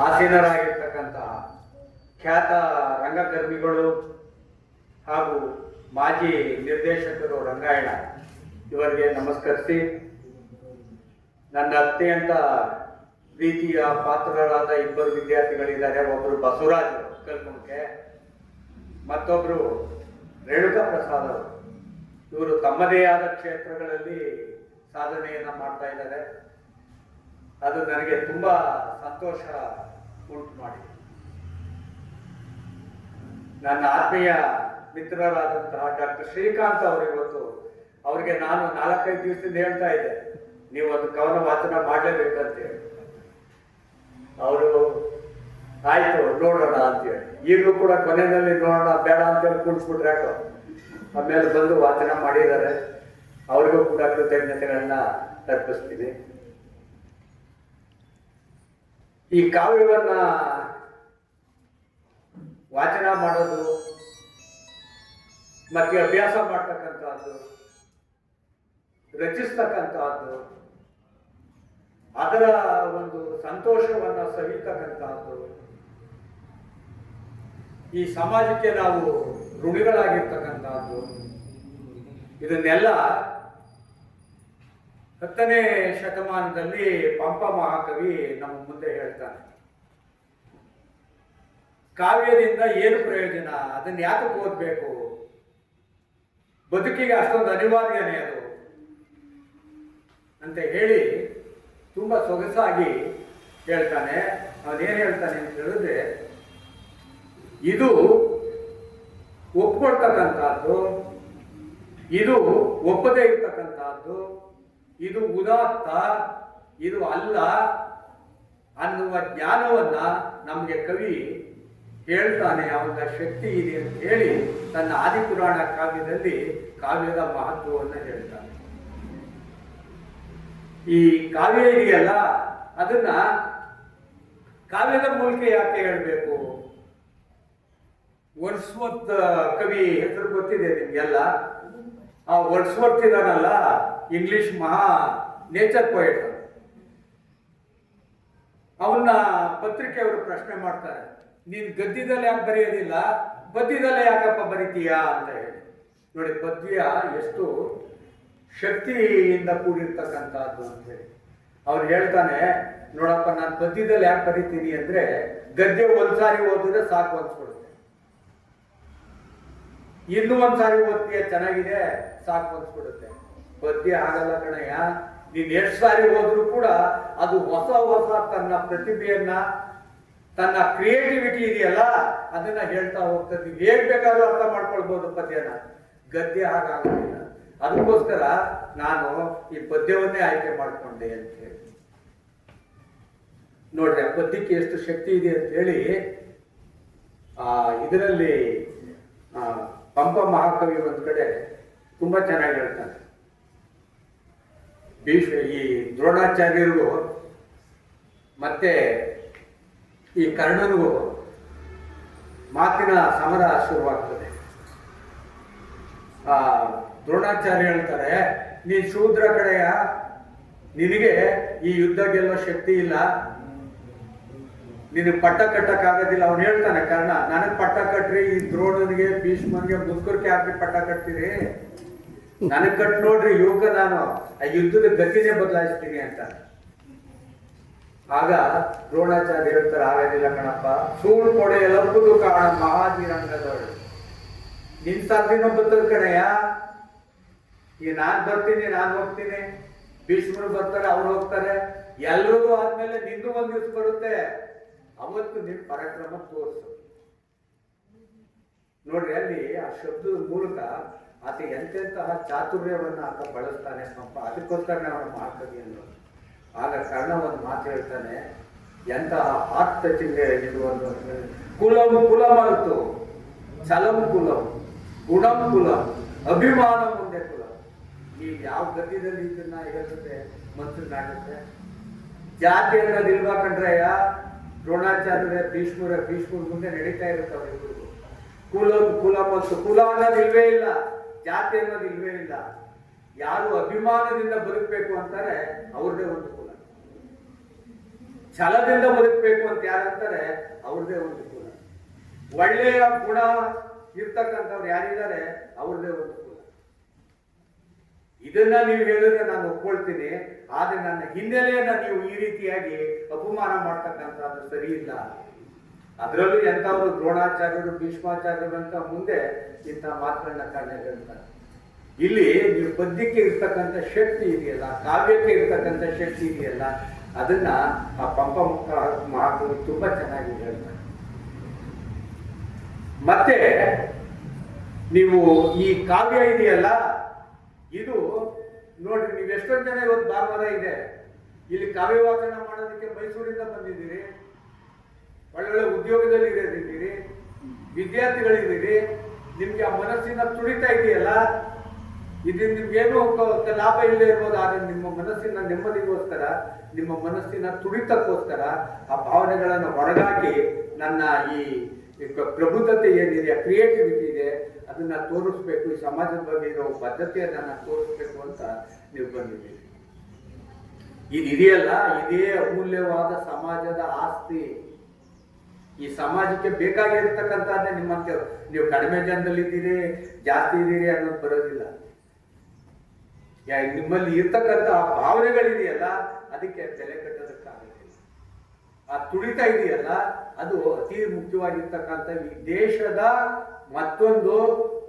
ಆಸೀನರಾಗಿರ್ತಕ್ಕಂತಹ ಖ್ಯಾತ ರಂಗಕರ್ಮಿಗಳು ಹಾಗೂ ಮಾಜಿ ನಿರ್ದೇಶಕರು ರಂಗಾಯಣ ಇವರಿಗೆ ನಮಸ್ಕರಿಸಿ, ನನ್ನ ಅತ್ಯಂತ ಪ್ರೀತಿಯ ಪಾತ್ರರಾದ ಇಬ್ಬರು ವಿದ್ಯಾರ್ಥಿಗಳಿದ್ದಾರೆ. ಒಬ್ಬರು ಬಸವರಾಜ್ ಕಲ್ಕುಂಟೆ, ಮತ್ತೊಬ್ಬರು ರೇಣುಕಾ ಪ್ರಸಾದ್ ಅವರು. ಇವರು ತಮ್ಮದೇ ಆದ ಕ್ಷೇತ್ರಗಳಲ್ಲಿ ಸಾಧನೆಯನ್ನು ಮಾಡ್ತಾ ಇದ್ದಾರೆ. ಅದು ನನಗೆ ತುಂಬ ಸಂತೋಷ ಉಂಟು ಮಾಡಿ. ನನ್ನ ಆತ್ಮೀಯ ಮಿತ್ರರಾದಂತಹ ಡಾಕ್ಟರ್ ಶ್ರೀಕಾಂತ್ ಅವರು ಇವತ್ತು ಅವರಿಗೆ ನಾನು 4-5 ದಿವಸದಿಂದ ಹೇಳ್ತಾ ಇದ್ದೆ, ನೀವು ಒಂದು ಕವನ ವಾಚನ ಮಾಡಲೇಬೇಕಂತೇಳಿ. ಅವರು ಆಯ್ತು ನೋಡೋಣ ಅಂತೇಳಿ, ಈಗಲೂ ಕೂಡ ಕೊನೆಯಲ್ಲಿ ನೋಡೋಣ ಬೇಡ ಅಂತೇಳಿ ಕೂಡಿಸ್ಬಿಟ್ರೆ ಯಾಕೋ ಆಮೇಲೆ ಬಂದು ವಾಚನ ಮಾಡಿದ್ದಾರೆ. ಅವ್ರಿಗೂ ಕೂಡ ಕೃತಜ್ಞತೆಗಳನ್ನ ಅರ್ಪಿಸ್ತೀನಿ. ಈ ಕಾವ್ಯವನ್ನ ವಾಚನ ಮಾಡೋದು ಮತ್ತೆ ಅಭ್ಯಾಸ ಮಾಡ್ತಕ್ಕಂಥದ್ದು, ರಚಿಸ್ತಕ್ಕಂಥದ್ದು, ಅದರ ಒಂದು ಸಂತೋಷವನ್ನ ಸವಿತಕ್ಕಂಥದ್ದು, ಈ ಸಮಾಜಕ್ಕೆ ನಾವು ಋಣಿಗಳಾಗಿರ್ತಕ್ಕಂಥದ್ದು, ಇದನ್ನೆಲ್ಲ 10ನೇ ಶತಮಾನದಲ್ಲಿ ಪಂಪ ಮಹಾಕವಿ ನಮ್ಮ ಮುಂದೆ ಹೇಳ್ತಾನೆ. ಕಾವ್ಯದಿಂದ ಏನು ಪ್ರಯೋಜನ, ಅದನ್ನು ಯಾಕೆ ಓದಬೇಕು, ಬದುಕಿಗೆ ಅಷ್ಟೊಂದು ಅನಿವಾರ್ಯನೇ ಅದು ಅಂತ ಹೇಳಿ ತುಂಬ ಸೊಗಸಾಗಿ ಹೇಳ್ತಾನೆ. ಅವನೇನು ಹೇಳ್ತಾನೆ ಅಂತ ಹೇಳಿದ್ರೆ, ಇದು ಒಪ್ಕೊಳ್ತಕ್ಕಂಥದ್ದು, ಇದು ಒಪ್ಪದೇ ಇರ್ತಕ್ಕಂಥದ್ದು, ಇದು ಉದಾತ್ತ, ಇದು ಅಲ್ಲ ಅನ್ನುವ ಜ್ಞಾನವನ್ನ ನಮಗೆ ಕವಿ ಹೇಳ್ತಾನೆ. ಅವನ ಶಕ್ತಿ ಇದೆ ಅಂತ ಹೇಳಿ ತನ್ನ ಆದಿಪುರಾಣ ಕಾವ್ಯದಲ್ಲಿ ಕಾವ್ಯದ ಮಹತ್ವವನ್ನು ಹೇಳ್ತಾನೆ. ಈ ಕಾವ್ಯ ಇದೆಯಲ್ಲ, ಅದನ್ನ ಕಾವ್ಯದ ಮೂಲಕ ಯಾಕೆ ಹೇಳಬೇಕು? ವರ್ಡ್ಸ್ವರ್ತ್ ಕವಿ ಹೆಸರು ಗೊತ್ತಿದೆ ನಿಮ್ಗೆಲ್ಲ. ಆ ವರ್ಡ್ಸ್ವರ್ತ್ ಇದಾನಲ್ಲ, ಇಂಗ್ಲಿಷ್ ಮಹಾ ನೇಚರ್ ಪೊಯೆಟ್. ಅವನ್ನ ಪತ್ರಿಕೆಯವರು ಪ್ರಶ್ನೆ ಮಾಡ್ತಾರೆ, ನೀನು ಗದ್ಯದಲ್ಲಿ ಯಾಕೆ ಬರೆಯೋದಿಲ್ಲ, ಪದ್ಯದಲ್ಲೇ ಯಾಕಪ್ಪ ಬರಿತೀಯಾ ಅಂತ ಹೇಳಿ. ನೋಡಿ, ಪದ್ಯ ಎಷ್ಟು ಶಕ್ತಿಯಿಂದ ಕೂಡಿರ್ತಕ್ಕಂಥದ್ದು ಅಂತ ಹೇಳಿ. ಅವ್ರು ಹೇಳ್ತಾನೆ, ನೋಡಪ್ಪ ನಾನು ಪದ್ಯದಲ್ಲಿ ಯಾಕೆ ಬರಿತೀನಿ ಅಂದ್ರೆ, ಗದ್ಯ ಒಂದ್ಸಾರಿ ಓದಿದ್ರೆ ಸಾಕು ಅನ್ಸ್ಕೊಡುತ್ತೆ, ಇನ್ನೂ ಒಂದ್ಸಾರಿ ಓದ್ತೀಯ ಚೆನ್ನಾಗಿದೆ ಸಾಕು ಅನ್ಸ್ಬಿಡುತ್ತೆ. ಪದ್ಯ ಆಗಲ್ಲ ಕಣಯ್ಯ, ನೀನ್ ಎಷ್ಟು ಸಾರಿ ಹೋದ್ರೂ ಕೂಡ ಅದು ಹೊಸ ಹೊಸ ತನ್ನ ಪ್ರತಿಭೆಯನ್ನ, ತನ್ನ ಕ್ರಿಯೇಟಿವಿಟಿ ಇದೆಯಲ್ಲ ಅದನ್ನ ಹೇಳ್ತಾ ಹೋಗ್ತದೆ. ನೀವು ಹೇಗ್ ಬೇಕಾದ್ರೂ ಅರ್ಥ ಮಾಡ್ಕೊಳ್ಬಹುದು ಪದ್ಯನ, ಗದ್ಯ ಹಾಗಾಗೋದಿಲ್ಲ. ಅದಕ್ಕೋಸ್ಕರ ನಾನು ಈ ಪದ್ಯವನ್ನೇ ಆಯ್ಕೆ ಮಾಡ್ಕೊಂಡೆ ಅಂತ ಹೇಳಿ. ನೋಡ್ರಿ, ಆ ಪದ್ಯಕ್ಕೆ ಎಷ್ಟು ಶಕ್ತಿ ಇದೆ ಅಂತ ಹೇಳಿ ಇದರಲ್ಲಿ ಪಂಪ ಮಹಾಕವಿ ಒಂದ್ ಕಡೆ ತುಂಬಾ ಚೆನ್ನಾಗಿ ಹೇಳ್ತಾನೆ. ಈ ದ್ರೋಣಾಚಾರ್ಯರಿಗೂ ಮತ್ತೆ ಈ ಕರ್ಣನಿಗೂ ಮಾತಿನ ಸಮರ ಶುರುವಾಗ್ತದೆ. ದ್ರೋಣಾಚಾರ್ಯ ಹೇಳ್ತಾರೆ, ನೀನ್ ಶೂದ್ರ ಕಡೆಯ, ನಿನಗೆ ಈ ಯುದ್ಧ ಗೆಲ್ಲೋ ಶಕ್ತಿ ಇಲ್ಲ, ನಿನಗೆ ಪಟ್ಟ ಕಟ್ಟಕ್ಕಾಗೋದಿಲ್ಲ. ಅವ್ನು ಹೇಳ್ತಾನೆ ಕರ್ಣ, ನನಗೆ ಪಟ್ಟ ಕಟ್ರಿ, ಈ ದ್ರೋಣನಿಗೆ ಭೀಷ್ಮನಿಗೆ ಮುದುಕರಿಗೆ ಹಾಕಿ ಪಟ್ಟ ಕಟ್ತೀರಿ, ನನಗೆ ಕಟ್ ನೋಡ್ರಿ, ಯುಗ ನಾನು ಆ ಯುದ್ಧದ ಗತಿನೇ ಬದಲಾಯಿಸ್ತೀನಿ ಅಂತ. ಆಗ ದ್ರೋಣಾಚಾರ್ಯ ಹೇಳ್ತಾರೆ, ಆಗೋದಿಲ್ಲ ಕಣಪ್ಪ, ಸೂಳು ಕೊಡೆ ಎಲ್ಲಪ್ಪದು ಕಾರಣ ಮಹಾದಿರಂಗದವಳು, ನಿನ್ ಸಾಧಿನ ಬರ್ತದ ಕಣಯ್ಯ, ಈಗ ನಾನ್ ಬರ್ತೀನಿ, ನಾನು ಹೋಗ್ತೀನಿ, ಭೀಷ್ಮರು ಬರ್ತಾರೆ, ಅವ್ರು ಹೋಗ್ತಾರೆ, ಎಲ್ರಿಗೂ ಆದ್ಮೇಲೆ ನಿಂದು ಒಂದ್ ದಿವಸ ಬರುತ್ತೆ, ಅವತ್ತು ನಿನ್ ಪರಾಕ್ರಮ ತೋರಿಸು. ನೋಡ್ರಿ, ಅಲ್ಲಿ ಆ ಶಬ್ದದ ಮೂಲಕ ಆತ ಎಂತೆಂತಹ ಚಾತುರ್ಯವನ್ನ ಆತ ಬಳಸ್ತಾನೆ ಪಾಪ. ಅದಕ್ಕೋಸ್ಕರ ಅವನ ಮಹಾಕವಿ ಅನ್ನೋದು. ಆಗ ಕರ್ಣ ಒಂದು ಮಾತು ಹೇಳ್ತಾನೆ, ಎಂತಹ ಹಾರ್ಟ್ ಟಚಿಂಗ್ ಇದು ಒಂದು. ಕುಲಂ ಕುಲಮಲ್ತು ಛಲಂ ಕುಲಂ ಗುಣಂ ಕುಲಂ ಅಭಿಮಾನ ಮುಂದೆ ಕುಲಂ. ನೀವು ಯಾವ ಗತಿಯಲ್ಲಿ ಇದನ್ನ ಹೇಳ್ತದೆ ಮನ್ಸನ್ನಾಗುತ್ತೆ. ಜಾತಿ ಅನ್ನೋದು ಇಲ್ವಾ ಕಂಡ್ರಯ್ಯ, ದ್ರೋಣಾಚಾರ್ಯ ಭೀಷ್ಮರ ಮುಂದೆ ನಡೀತಾ ಇರುತ್ತೆ ಅವರಿಗೂ. ಕುಲ ಮತ್ತು ಕುಲ ಅನ್ನೋದು ಇಲ್ವೇ ಇಲ್ಲ, ಜಾತಿ ಅನ್ನೋದು ಇಲ್ವೇ ಇಲ್ಲ. ಯಾರು ಅಭಿಮಾನದಿಂದ ಬದುಕಬೇಕು ಅಂತಾರೆ ಅವ್ರದೇ ಒಂದು ಕುಲ. ಛಲದಿಂದ ಬದುಕಬೇಕು ಅಂತ ಯಾರಂತಾರೆ ಅವ್ರದೇ ಒಂದು ಕುಲ. ಒಳ್ಳೆಯ ಗುಣ ಇರ್ತಕ್ಕಂಥವ್ರು ಯಾರಿದ್ದಾರೆ ಅವ್ರದೇ ಒಂದು ಕುಲ. ಇದನ್ನ ನೀವು ಹೇಳಿದ್ರೆ ನಾನು ಒಪ್ಕೊಳ್ತೀನಿ. ಆದ್ರೆ ನನ್ನ ಹಿನ್ನೆಲೆಯನ್ನ ನೀವು ಈ ರೀತಿಯಾಗಿ ಅಪಮಾನ ಮಾಡ್ತಕ್ಕಂಥದ್ದು ಸರಿ ಇಲ್ಲ. ಅದರಲ್ಲೂ ಎಂಥವ್ರು ದ್ರೋಣಾಚಾರ್ಯರು, ಭೀಷ್ಮಾಚಾರ್ಯರು ಅಂತ ಮುಂದೆ ಇಂಥ ಮಾತುಗಳನ್ನ ಕಾರಣ ಹೇಳ್ತಾರೆ. ಇಲ್ಲಿ ನೀವು ಪದ್ಯಕ್ಕೆ ಇರ್ತಕ್ಕಂಥ ಶಕ್ತಿ ಇದೆಯಲ್ಲ, ಕಾವ್ಯಕ್ಕೆ ಇರ್ತಕ್ಕಂಥ ಶಕ್ತಿ ಇದೆಯಲ್ಲ, ಅದನ್ನ ಆ ಪಂಪ ಮಹಾಕವಿ ತುಂಬಾ ಚೆನ್ನಾಗಿ ಹೇಳ್ತಾರೆ. ಮತ್ತೆ ನೀವು ಈ ಕಾವ್ಯ ಇದೆಯಲ್ಲ, ಇದು ನೋಡ್ರಿ, ನೀವು ಎಷ್ಟೊಂದು ಜನ ಇವತ್ತು ಭಾನುವಾರ ಇದೆ ಇಲ್ಲಿ ಕಾವ್ಯ ವಾಚನ ಮಾಡೋದಕ್ಕೆ ಮೈಸೂರಿಂದ ಬಂದಿದ್ದೀರಿ, ಒಳ್ಳೊಳ್ಳೆ ಉದ್ಯೋಗದಲ್ಲಿ ಇರೋದಿದ್ದೀರಿ, ವಿದ್ಯಾರ್ಥಿಗಳಿದ್ದೀರಿ. ನಿಮ್ಗೆ ಆ ಮನಸ್ಸಿನ ತುಡಿತ ಇದೆಯಲ್ಲ, ಇದರಿಂದ ನಿಮ್ಗೇನು ಲಾಭ ಇಲ್ಲದೆ ಇರ್ಬೋದು. ಆದರೆ ನಿಮ್ಮ ಮನಸ್ಸಿನ ನೆಮ್ಮದಿಗೋಸ್ಕರ, ನಿಮ್ಮ ಮನಸ್ಸಿನ ತುಡಿತಕ್ಕೋಸ್ಕರ ಆ ಭಾವನೆಗಳನ್ನು ಹೊರಗಾಗಿ ನನ್ನ ಈ ಪ್ರಬುದ್ಧತೆ ಏನಿದೆ, ಕ್ರಿಯೇಟಿವಿಟಿ ಇದೆ, ಅದನ್ನ ತೋರಿಸ್ಬೇಕು, ಈ ಸಮಾಜದ ಬಗ್ಗೆ ಇರೋ ಬದ್ಧತೆಯನ್ನ ತೋರಿಸ್ಬೇಕು ಅಂತ ನೀವು ಬಂದಿದ್ದೀರಿ. ಇದೆಯಲ್ಲ, ಇದೇ ಅಮೂಲ್ಯವಾದ ಸಮಾಜದ ಆಸ್ತಿ. ಈ ಸಮಾಜಕ್ಕೆ ಬೇಕಾಗಿರ್ತಕ್ಕಂಥದ್ದೇ ನಿಮ್ಮಂತೆ ನೀವು ಕಡಿಮೆ ಜನದಲ್ಲಿದ್ದೀರಿ, ಜಾಸ್ತಿ ಇದ್ದೀರಿ ಅನ್ನೋದು ಬರೋದಿಲ್ಲ. ನಿಮ್ಮಲ್ಲಿ ಇರ್ತಕ್ಕಂಥ ಭಾವನೆಗಳಿದೆಯಲ್ಲ, ಅದಕ್ಕೆ ಬೆಲೆ ಕಟ್ಟೋದಕ್ಕಾಗೋದಿಲ್ಲ. ಆ ತುಡಿತ ಇದೆಯಲ್ಲ, ಅದು ಅತಿ ಮುಖ್ಯವಾಗಿರ್ತಕ್ಕಂಥ ಈ ದೇಶದ ಮತ್ತೊಂದು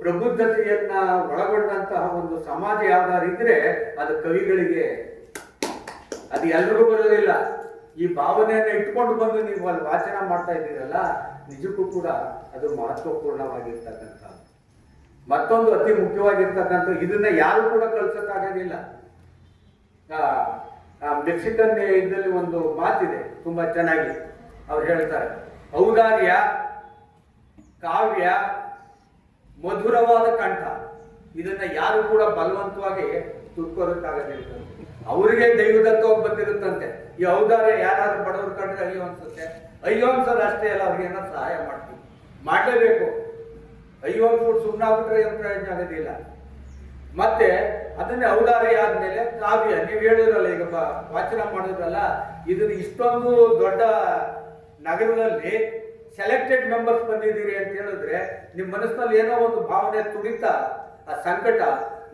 ಪ್ರಬುದ್ಧತೆಯನ್ನ ಒಳಗೊಂಡಂತಹ ಒಂದು ಸಮಾಜ ಯಾವ್ದಾರಿದ್ರೆ ಅದು ಕವಿಗಳಿಗೆ. ಅದು ಎಲ್ರಿಗೂ ಬರೋದಿಲ್ಲ. ಈ ಭಾವನೆಯನ್ನ ಇಟ್ಕೊಂಡು ಬಂದು ನೀವು ಅಲ್ಲಿ ವಾಚನ ಮಾಡ್ತಾ ಇದ್ದೀರಲ್ಲ, ನಿಜಕ್ಕೂ ಕೂಡ ಅದು ಮಹತ್ವಪೂರ್ಣವಾಗಿರ್ತಕ್ಕಂಥ ಮತ್ತೊಂದು ಅತಿ ಮುಖ್ಯವಾಗಿರ್ತಕ್ಕಂಥ, ಇದನ್ನ ಯಾರು ಕೂಡ ಕಳ್ಸಕ್ಕಾಗೋದಿಲ್ಲ. ಮೆಕ್ಸಿಕನ್ ಇದರಲ್ಲಿ ಒಂದು ಮಾತಿದೆ ತುಂಬಾ ಚೆನ್ನಾಗಿ. ಅವ್ರು ಹೇಳ್ತಾರೆ, ಔದಾರ್ಯ, ಕಾವ್ಯ, ಮಧುರವಾದ ಕಂಠ, ಇದನ್ನ ಯಾರು ಕೂಡ ಬಲವಂತವಾಗಿ ತುರ್ಕೋದಕ್ಕಾಗೋದಿಲ್ಲ. ಅವರಿಗೆ ದೈವದತ್ತವಾಗಿ ಬಂದಿರುತ್ತಂತೆ. ಈ ಔದಾರ್ಯ ಯಾರಾದ್ರೂ ಬಡವರು ಕಂಡ್ರೆ ಅಯ್ಯೋ ಅನ್ಸುತ್ತೆ. ಅಯ್ಯೋ ಅನ್ಸೋದು ಅಷ್ಟೇ ಅಲ್ಲ, ಅವ್ರಿಗೆ ಏನಾದ್ರು ಸಹಾಯ ಮಾಡ್ತೀವಿ, ಮಾಡಲೇಬೇಕು. ಅಯ್ಯೋ ಅನ್ಸ್ಬಿಟ್ಟು ಸುಮ್ಮನಾಗ್ಬಿಟ್ರೆ ಏನು ಪ್ರಯೋಜನ ಆಗೋದಿಲ್ಲ. ಮತ್ತೆ ಅದನ್ನೇ ಔದಾರ್ಯ ಆದ್ಮೇಲೆ ಕಾವ್ಯ, ನೀವು ಹೇಳಿದ್ರಲ್ಲ ಈಗ ವಾಚನ ಮಾಡಿದ್ರಲ್ಲ, ಇದನ್ನ ಇಷ್ಟೊಂದು ದೊಡ್ಡ ನಗರದಲ್ಲಿ ಸೆಲೆಕ್ಟೆಡ್ ಮೆಂಬರ್ಸ್ ಬಂದಿದ್ದೀರಿ ಅಂತ ಹೇಳಿದ್ರೆ ನಿಮ್ಮ ಮನಸ್ಸಿನಲ್ಲಿ ಏನೋ ಒಂದು ಭಾವನೆ, ತುಡಿತ, ಆ ಸಂಕಟ,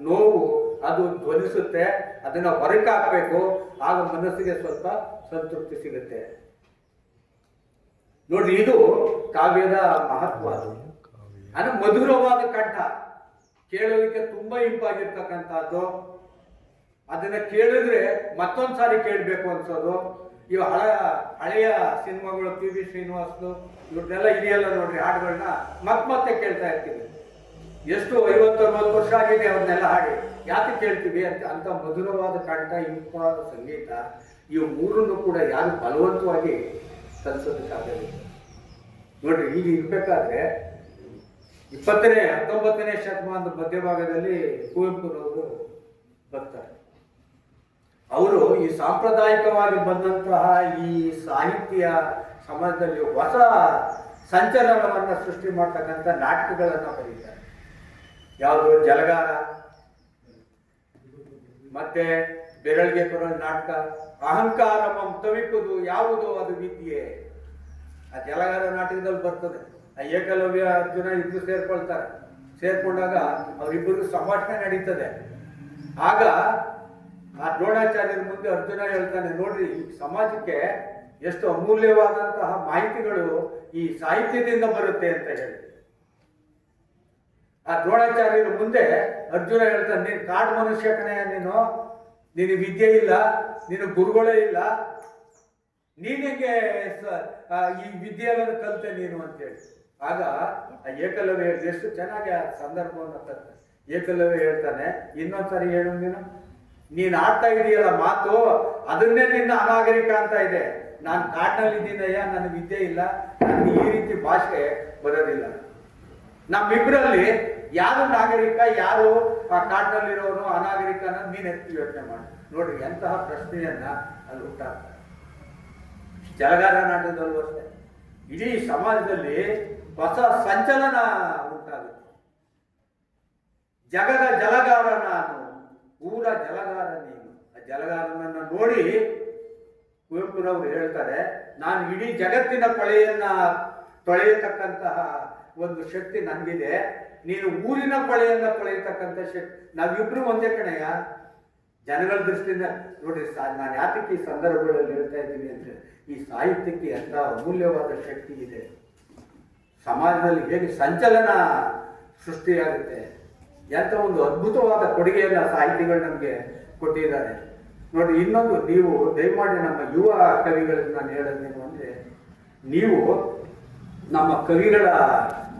ನೋವು ಅದು ಧ್ವನಿಸುತ್ತೆ. ಅದನ್ನ ಹೊರಗೆ ಹಾಕ್ಬೇಕು, ಆಗ ಮನಸ್ಸಿಗೆ ಸ್ವಲ್ಪ ಸಂತೃಪ್ತಿ ಸಿಗುತ್ತೆ. ನೋಡ್ರಿ, ಇದು ಕಾವ್ಯದ ಮಹತ್ವ. ಅದು ಮಧುರವಾದ ಕಂಠ, ಕೇಳೋದಕ್ಕೆ ತುಂಬಾ ಇಂಪಾಗಿರ್ತಕ್ಕಂಥದ್ದು. ಅದನ್ನ ಕೇಳಿದ್ರೆ ಮತ್ತೊಂದು ಸಾರಿ ಕೇಳಬೇಕು ಅನ್ಸೋದು. ಇವು ಹಳೆಯ ಸಿನಿಮಾಗಳು, ಪಿ ವಿ ಶ್ರೀನಿವಾಸ್ದು ಇವ್ರನ್ನೆಲ್ಲ ಇದೆಯಲ್ಲ ನೋಡ್ರಿ, ಹಾಡುಗಳನ್ನ ಮತ್ತೆ ಕೇಳ್ತಾ ಇರ್ತೀವಿ. ಎಷ್ಟು 50-60 ವರ್ಷ ಆಗಿದೆ ಅವ್ರನ್ನೆಲ್ಲ ಹಾಡಿ, ಯಾಕೆ ಕೇಳ್ತೀವಿ ಅಂತ ಮಧುರವಾದ ಕಂಠ, ಇಂಪಾದ ಸಂಗೀತ, ಇವು ಮೂರನ್ನು ಕೂಡ ಯಾರು ಬಲವಂತವಾಗಿ ಕಲಿಸೋದಕ್ಕಾಗಲ್ಲ. ನೋಡ್ರಿ, ಈಗ ಇರ್ಬೇಕಾದ್ರೆ 19ನೇ ಶತಮಾನದ ಮಧ್ಯಭಾಗದಲ್ಲಿ ಕುವೆಂಪುರವರು ಬರ್ತಾರೆ. ಅವರು ಈ ಸಾಂಪ್ರದಾಯಿಕವಾಗಿ ಬಂದಂತಹ ಈ ಸಾಹಿತ್ಯ ಸಮಾಜದಲ್ಲಿ ಹೊಸ ಸಂಚಲನವನ್ನು ಸೃಷ್ಟಿ ಮಾಡ್ತಕ್ಕಂಥ ನಾಟಕಗಳನ್ನು ಬರೀತಾರೆ. ಯಾವುದು ಜಲಗಾರ, ಮತ್ತೆ ಬೆರಳಿಗೆ ಕೊರಳು ನಾಟಕ, ಅಹಂಕಾರ ತವಿಪುದು ಯಾವುದು ಅದು ವಿದ್ಯೆ. ಆ ಜಲಗಾರ ನಾಟಕದಲ್ಲಿ ಬರ್ತದೆ. ಆ ಏಕಲವ್ಯ ಅರ್ಜುನ ಇಬ್ಬರು ಸೇರ್ಕೊಳ್ತಾರೆ. ಸೇರ್ಕೊಂಡಾಗ ಅವರಿಬ್ಬರಿಗೂ ಸಂಭಾಷಣೆ ನಡೀತದೆ. ಆಗ ಆ ದ್ರೋಣಾಚಾರ್ಯರ ಮುಂದೆ ಅರ್ಜುನ ಹೇಳ್ತಾನೆ, ನೋಡ್ರಿ, ಈ ಸಮಾಜಕ್ಕೆ ಎಷ್ಟು ಅಮೂಲ್ಯವಾದಂತಹ ಮಾಹಿತಿಗಳು ಈ ಸಾಹಿತ್ಯದಿಂದ ಬರುತ್ತೆ ಅಂತ ಹೇಳಿ. ಆ ದ್ರೋಣಾಚಾರ್ಯರ ಮುಂದೆ ಅರ್ಜುನ ಹೇಳ್ತಾನೆ, ನೀನು ಕಾಡು ಮನುಷ್ಯ ಕಣೆ, ನೀನು ವಿದ್ಯೆ ಇಲ್ಲ, ನೀನು ಗುರುಗಳೇ ಇಲ್ಲ, ನೀನಿಗೆ ಈ ವಿದ್ಯೆಯನ್ನು ಕಲಿತೆ ನೀನು ಅಂತೇಳಿ. ಆಗ ಆ ಏಕಲವ್ಯ ಎಷ್ಟು ಚೆನ್ನಾಗಿ ಆ ಸಂದರ್ಭವನ್ನು ತರ್ತಾನೆ. ಏಕಲವ್ಯ ಹೇಳ್ತಾನೆ, ಇನ್ನೊಂದ್ಸರಿ ಹೇಳು, ನೀನು ಆಡ್ತಾ ಇದೆಯಲ್ಲ ಮಾತು, ಅದನ್ನೇ ನಿನ್ನ ಅನಾಗರಿಕ ಅಂತ ಇದೆ. ನಾನು ಕಾಡಿನಲ್ಲಿದ್ದೀನಯ್ಯ, ನನಗೆ ವಿದ್ಯೆ ಇಲ್ಲ, ನನಗೆ ಈ ರೀತಿ ಭಾಷೆ ಬರೋದಿಲ್ಲ. ನಮ್ಮಿಬ್ಬರಲ್ಲಿ ಯಾರು ನಾಗರಿಕ, ಯಾರು ಆ ಕಾಡಿನಲ್ಲಿರೋನು ಅನಾಗರಿಕ ಅನ್ನೋದು ನೀನು ಎತ್ತಿ ಯೋಚನೆ ಮಾಡಿ. ನೋಡ್ರಿ, ಎಂತಹ ಪ್ರಶ್ನೆಯನ್ನ ಅಲ್ಲಿ ಉಂಟಾಗ್ತದೆ. ಜಲಗಾರ ನಾಟಕದಲ್ಲೂ ಅಷ್ಟೇ ಇಡೀ ಸಮಾಜದಲ್ಲಿ ಹೊಸ ಸಂಚಲನ ಉಂಟಾಗುತ್ತೆ. ಜಗದ ಜಲಗಾರ ನಾನು, ಊರ ಜಲಗಾರ ನೀನು. ಆ ಜಲಗಾರನನ್ನು ನೋಡಿ ಕುವೆಂಪುರವರು ಹೇಳ್ತಾರೆ, ನಾನು ಇಡೀ ಜಗತ್ತಿನ ಕೊಳೆಯನ್ನ ತೊಳೆಯತಕ್ಕಂತಹ ಒಂದು ಶಕ್ತಿ ನನಗಿದೆ, ನೀನು ಊರಿನ ಕೊಳೆಯನ್ನ ತೊಳೆಯತಕ್ಕಂಥ ಶಕ್ತಿ, ನಾವಿಬ್ರು ಒಂದೇ ಕಣಯ್ಯ. ಜನಗಳ ದೃಷ್ಟಿಯಿಂದ ನೋಡ್ರಿ, ನಾನು ಯಾತಕ್ಕೆ ಈ ಸಂದರ್ಭಗಳಲ್ಲಿ ಹೇಳ್ತಾ ಇದ್ದೀನಿ ಅಂದ್ರೆ, ಈ ಸಾಹಿತ್ಯಕ್ಕೆ ಎಂಥ ಅಮೂಲ್ಯವಾದ ಶಕ್ತಿ ಇದೆ. ಸಮಾಜದಲ್ಲಿ ಹೇಗೆ ಸಂಚಲನ ಸೃಷ್ಟಿಯಾಗುತ್ತೆ, ಎಂಥ ಒಂದು ಅದ್ಭುತವಾದ ಕೊಡುಗೆಯನ್ನು ಸಾಹಿತಿಗಳು ನಮಗೆ ಕೊಟ್ಟಿದ್ದಾರೆ ನೋಡಿ. ಇನ್ನೊಂದು, ನೀವು ದಯಮಾಡಿ ನಮ್ಮ ಯುವ ಕವಿಗಳಿಗೆ ನಾನು ಹೇಳೋದೇನು ಅಂದರೆ, ನೀವು ನಮ್ಮ ಕವಿಗಳ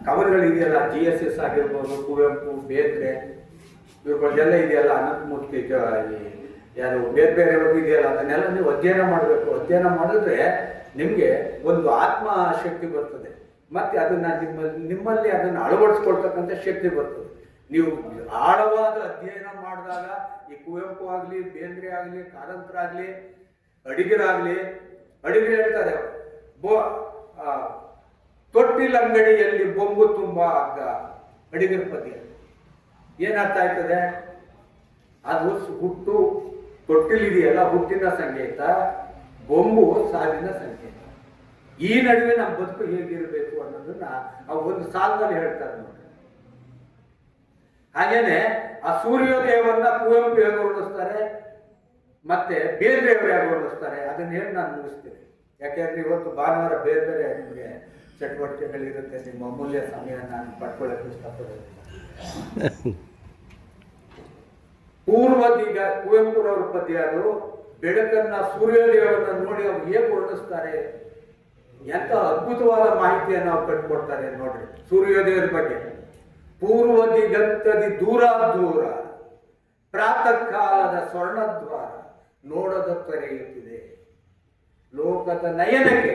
ಕವನಗಳಿದೆಯಲ್ಲ, GSS ಆಗಿರ್ಬೋದು, ಕುವೆಂಪು, ಬೇಂದ್ರೆ, ಇವ್ರುಗಳೆಲ್ಲ ಇದೆಯಲ್ಲ, ಅನಂತಮೂರ್ತಿ, ಯಾರು ಬೇರೆ ಬೇರೆಯವ್ರಿಗೆ ಇದೆಯಲ್ಲ, ಅದನ್ನೆಲ್ಲ ನೀವು ಅಧ್ಯಯನ ಮಾಡಬೇಕು. ಅಧ್ಯಯನ ಮಾಡಿದ್ರೆ ನಿಮಗೆ ಒಂದು ಆತ್ಮಶಕ್ತಿ ಬರ್ತದೆ, ಮತ್ತು ಅದನ್ನು ನಿಮ್ಮಲ್ಲಿ ಅದನ್ನು ಅಳವಡಿಸ್ಕೊಳ್ತಕ್ಕಂಥ ಶಕ್ತಿ ಬರ್ತದೆ. ನೀವು ಆಳವಾದ ಅಧ್ಯಯನ ಮಾಡಿದಾಗ ಈ ಕುವೆಂಪು ಆಗಲಿ, ಬೇಂದ್ರೆ ಆಗಲಿ, ಕಾರಂತರಾಗಲಿ, ಅಡಿಗರಾಗಲಿ, ಅಡಿಗರು ಹೇಳ್ತಾರೆ, ತೊಟ್ಟಿಲಂಗಡಿಯಲ್ಲಿ ಬೊಂಬು ತುಂಬ ಹಗ್ಗ, ಅಡಿಗರ ಪದ್ಯ. ಏನರ್ಥ ಆಯ್ತದೆ? ಅದು ಹುಟ್ಟು, ತೊಟ್ಟಿಲಿದೆಯಲ್ಲ ಹುಟ್ಟಿನ ಸಂಕೇತ, ಬೊಂಬು ಸಾವಿನ ಸಂಕೇತ. ಈ ನಡುವೆ ನಮ್ಮ ಬದುಕು ಹೇಗಿರಬೇಕು ಅನ್ನೋದನ್ನ ಆ ಒಂದು ಸಾಲದಲ್ಲಿ ಹೇಳ್ತಾರೆ ನೋಡಿ. ಹಾಗೇನೆ ಆ ಸೂರ್ಯೋದಯವನ್ನ ಕುವೆಂಪು ಹೇಗೆ ವರ್ಣಿಸ್ತಾರೆ, ಮತ್ತೆ ಬೇರೆಯವರು ಹೇಗೆ ವರ್ಣಿಸ್ತಾರೆ, ಅದನ್ನ ಹೇಳಿ ನಾನು ಮುಗಿಸ್ತೀನಿ. ಯಾಕೆಂದ್ರೆ ಇವತ್ತು ಭಾನುವಾರ ಬೇರೆ ಬೇರೆ ನಿಮಗೆ ಚಟುವಟಿಕೆಗಳಿರುತ್ತೆ, ನಿಮ್ಮ ಅಮೂಲ್ಯ ಸಮಯ ನಾನು ಪಡ್ಕೊಳ್ಳೋಕೆ ಇಷ್ಟಪಡೋದಿಲ್ಲ. ಪೂರ್ವದೀಗ ಕುವೆಂಪುರವ್ರ ಪದ್ಯ ಅದು. ಬೆಳಕನ್ನ, ಸೂರ್ಯೋದಯವನ್ನ ನೋಡಿ ಅವ್ರು ಹೇಗೆ ವರ್ಣಿಸ್ತಾರೆ, ಎಂತ ಅದ್ಭುತವಾದ ಮಾಹಿತಿಯನ್ನು ಅವ್ರು ಕಟ್ಕೊಡ್ತಾರೆ ನೋಡ್ರಿ ಸೂರ್ಯೋದಯದ ಬಗ್ಗೆ. ಪೂರ್ವ ದಿಗಂತದಿ ದೂರ ದೂರ ಪ್ರಾತಃ ಕಾಲದ ಸ್ವರ್ಣದ್ವಾರ ನೋಡದ ತೊರೆಯುತ್ತಿದೆ, ಲೋಕದ ನಯನಕ್ಕೆ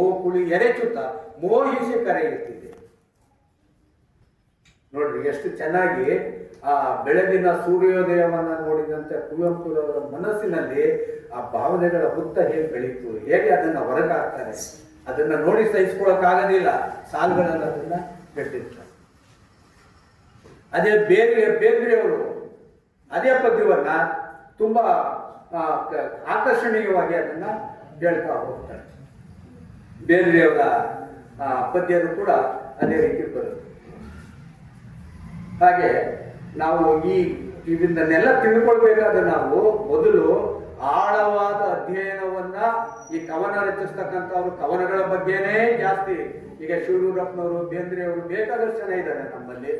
ಓಕುಳಿ ಎರೆಚುತ್ತ ಮೋಹಿಸಿ ಕರೆಯುತ್ತಿದೆ. ನೋಡ್ರಿ ಎಷ್ಟು ಚೆನ್ನಾಗಿ ಆ ಬೆಳಗಿನ ಸೂರ್ಯೋದಯವನ್ನ ನೋಡಿದಂತೆ ಕುವೆಂಪುರವರ ಮನಸ್ಸಿನಲ್ಲಿ ಆ ಭಾವನೆಗಳ ಹುತ್ತ ಹೇಗೆ ಬೆಳೀತು, ಹೇಗೆ ಅದನ್ನ ಹೊರಗಾಕ್ತಾರೆ, ಅದನ್ನ ನೋಡಿ ಸಹಿಸ್ಕೊಳಕ್ಕಾಗೋದಿಲ್ಲ, ಸಾಲುಗಳಲ್ಲಿ ಅದನ್ನ ಕಟ್ಟಿರ್ತಾರೆ. ಅದೇ ಬೇಂದ್ರೆಯವರು ಅದೇ ಪದ್ಯವನ್ನ ತುಂಬಾ ಆಕರ್ಷಣೀಯವಾಗಿ ಅದನ್ನ ಹೇಳ್ತಾ ಹೋಗ್ತಾರೆ. ಬೇಂದ್ರೆಯವರ ಪದ್ಯನು ಕೂಡ ಅದೇ ರೀತಿ ಬರುತ್ತೆ. ಹಾಗೆ ನಾವು ಇದನ್ನೆಲ್ಲ ತಿಳ್ಕೊಳ್ಬೇಕಾದ್ರೆ ನಾವು ಮೊದಲು ಆಳವಾದ ಅಧ್ಯಯನವನ್ನ, ಈ ಕವನ ರಚಿಸ್ತಕ್ಕಂಥವ್ರು ಕವನಗಳ ಬಗ್ಗೆನೇ ಜಾಸ್ತಿ, ಈಗ ಶಿವರೂರಪ್ಪನವರು, ಬೇಂದ್ರೆಯವರು ಬೇಕಾದಷ್ಟು ಜನ ಇದ್ದಾರೆ ನಮ್ಮಲ್ಲಿ,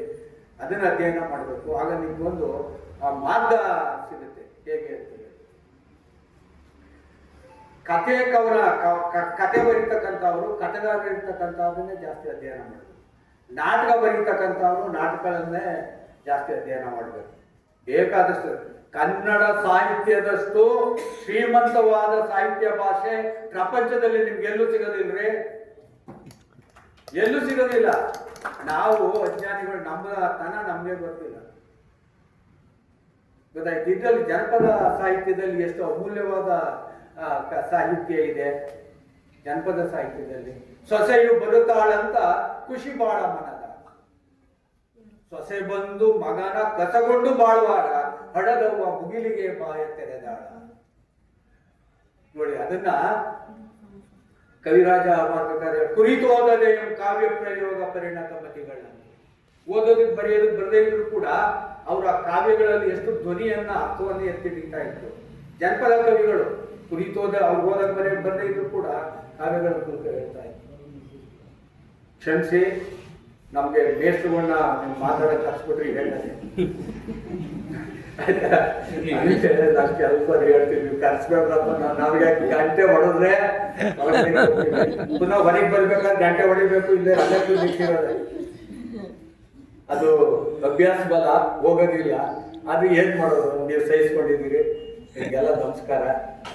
ಅದನ್ನ ಅಧ್ಯಯನ ಮಾಡಬೇಕು. ಆಗ ನಿಮ್ಗೊಂದು ಮಾರ್ಗ ಸಿಗುತ್ತೆ ಹೇಗೆ ಅಂತೇಳಿ. ಕತೆ ಬರೀತಕ್ಕಂಥವ್ರು, ಕಥೆಗಾರರು ಇರ್ತಕ್ಕಂಥವ್ರನ್ನೇ ಜಾಸ್ತಿ ಅಧ್ಯಯನ ಮಾಡಬೇಕು. ನಾಟಕ ಬರೀತಕ್ಕಂಥವ್ರು ನಾಟಕಗಳನ್ನೇ ಜಾಸ್ತಿ ಅಧ್ಯಯನ ಮಾಡಬೇಕು. ಬೇಕಾದಷ್ಟು ಕನ್ನಡ ಸಾಹಿತ್ಯದಷ್ಟು ಶ್ರೀಮಂತವಾದ ಸಾಹಿತ್ಯ ಭಾಷೆ ಪ್ರಪಂಚದಲ್ಲಿ ನಿಮ್ಗೆಲ್ಲೂ ಸಿಗೋದಿಲ್ರಿ, ಎಲ್ಲೂ ಸಿಗೋದಿಲ್ಲ. ನಾವು ಅಜ್ಞಾನಿಗಳು, ನಮ್ಮ ತನ ನಮಗೆ ಗೊತ್ತಿಲ್ಲ, ಗೊತ್ತಾಯ್ತು. ಇದರಲ್ಲಿ ಜನಪದ ಸಾಹಿತ್ಯದಲ್ಲಿ ಎಷ್ಟು ಅಮೂಲ್ಯವಾದ ಸಾಹಿತ್ಯ ಇದೆ. ಜನಪದ ಸಾಹಿತ್ಯದಲ್ಲಿ ಸೊಸೆಯು ಬರುತ್ತಾಳಂತ ಖುಷಿ ಬಾಳ ಮನದ, ಸೊಸೆ ಬಂದು ಮಗನ ಕಸಗೊಂಡು ಬಾಳುವಾಗ ಹಡದವ್ವ ಮುಗಿಲಿಗೆ ಬಾಯ ತೆರೆದಾಳ. ನೋಡಿ ಅದನ್ನ ಕವಿರಾಜ ಮಾಡ್ಬೇಕಾದ್ರೆ ಕುರಿತೋದದೆ ಕಾವ್ಯ ಪ್ರಯೋಗ ಪರಿಣತ ಮತಿಗಳನ್ನ ಓದೋದಕ್ಕೆ ಬರೆಯೋದಕ್ಕೆ ಬರದೇ ಇದ್ರು ಕೂಡ ಅವರ ಕಾವ್ಯಗಳಲ್ಲಿ ಎಷ್ಟು ಧ್ವನಿಯನ್ನ ಅರ್ಥವನ್ನು ಎತ್ತಿಡಿತಾ ಇತ್ತು. ಜನಪದ ಕವಿಗಳು ಕುರಿತೋದ ಅವ್ರು ಓದಕ್ಕೆ ಬರದೇ ಇದ್ರು ಕೂಡ ಕಾವ್ಯಗಳ ಕುರಿತು ಹೇಳ್ತಾ ಇತ್ತು. ಕ್ಷಮಿಸಿ, ನಮ್ಗೆ ಮೇಷ್ಟ್ರುಗಳನ್ನ ಮಾತಾಡಕ್ಕೆ ಹಚ್ಬಿಟ್ರಿ ಹೇಳಿದೆ, ನಾನು ಕೆಲಸ ಹೇಳ್ತೀವಿ ಕರ್ಸ್ಬೇಕಪ್ಪ. ನಮಗೆ ಗಂಟೆ ಹೊಡೆದ್ರೆ ಪುನಃ ಹೊರಗೆ ಬರ್ಬೇಕಾದ್ರೆ ಗಂಟೆ ಹೊಡಿಬೇಕು, ಇಲ್ಲೇ ಅದಕ್ಕೂ ನಿಂತಿರೋದೆ. ಅದು ಅಭ್ಯಾಸ ಬಲ, ಹೋಗೋದಿಲ್ಲ. ಅದು ಏನ್ ಮಾಡೋದು, ನೀವು ಸಹಿಸ್ಕೊಂಡಿದ್ದೀರಿ. ನಿಮಗೆಲ್ಲ ನಮಸ್ಕಾರ.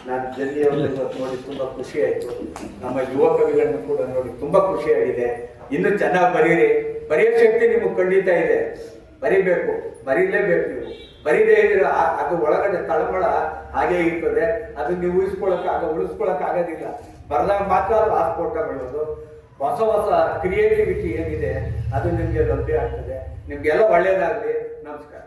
ನಾನು ಜಲ್ದಿಯವ್ರನ್ನ ಇವತ್ತು ನೋಡಿ ತುಂಬಾ ಖುಷಿ ಆಯ್ತು. ನಮ್ಮ ಯುವ ಕವಿಗಳನ್ನು ಕೂಡ ನೋಡಿ ತುಂಬಾ ಖುಷಿಯಾಗಿದೆ. ಇನ್ನು ಚೆನ್ನಾಗಿ ಬರೀರಿ, ಬರೆಯೋ ಶಕ್ತಿ ನಿಮಗೆ ಖಂಡಿತ ಇದೆ. ಬರಿಬೇಕು, ಬರೀಲೇಬೇಕು. ನೀವು ಬರೀದೇ ಇದ್ರೆ ಅದು ಒಳಗಡೆ ತಳಮಳ ಹಾಗೇ ಇರ್ತದೆ. ಅದು ನೀವು ಉಳಿಸ್ಕೊಳಕ್ ಆಗೋದಿಲ್ಲ. ಬರೆದಾಗ ಮಾತ್ರ ಅದು ಆಸ್ಫೋಟ ಬೆಳೆಯೋದು. ಹೊಸ ಹೊಸ ಕ್ರಿಯೇಟಿವಿಟಿ ಏನಿದೆ ಅದು ನಿಮಗೆ ಲಭ್ಯ ಆಗ್ತದೆ. ನಿಮ್ಗೆಲ್ಲ ಒಳ್ಳೇದಾಗಲಿ. ನಮಸ್ಕಾರ.